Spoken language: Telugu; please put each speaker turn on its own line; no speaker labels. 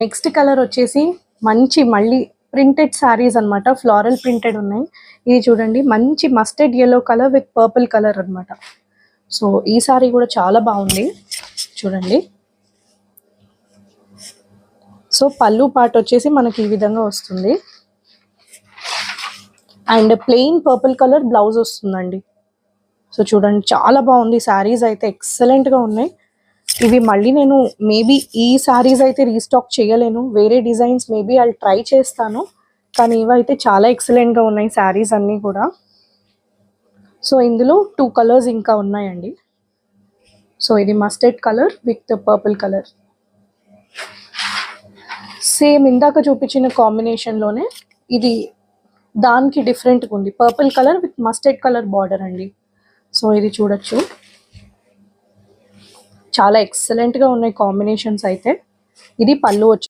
నెక్స్ట్ కలర్ వచ్చేసి మంచి మళ్ళీ ప్రింటెడ్ శారీస్ అన్నమాట. ఫ్లోరల్ ప్రింటెడ్ ఉన్నాయి. ఇది చూడండి మంచి mustard yellow colour with purple colour అన్నమాట. సో ఈ సారీ కూడా చాలా బాగుంది చూడండి. సో పళ్ళు పార్ట్ వచ్చేసి మనకి ఈ విధంగా వస్తుంది and plain purple colour blouse వస్తుందండి. సో చూడండి చాలా బాగుంది. శారీస్ అయితే ఎక్సలెంట్గా ఉన్నాయి. ఇవి మళ్ళీ నేను మేబీ ఈ శారీస్ అయితే రీస్టాక్ చేయలేను. వేరే డిజైన్స్ మేబీ అది ట్రై చేస్తాను. కానీ ఇవైతే చాలా ఎక్సలెంట్గా ఉన్నాయి శారీస్ అన్నీ కూడా. సో ఇందులో 2 కలర్స్ ఇంకా ఉన్నాయండి. సో ఇది mustard colour with purple colour. Same ఇందాక చూపించిన కాంబినేషన్లోనే ఇది దానికి డిఫరెంట్గా ఉంది. Purple colour with mustard colour border అండి. సో ఇది చూడొచ్చు చాలా ఎక్సలెంట్గా ఉన్నాయి కాంబినేషన్స్ అయితే. ఇది పళ్ళు వచ్చి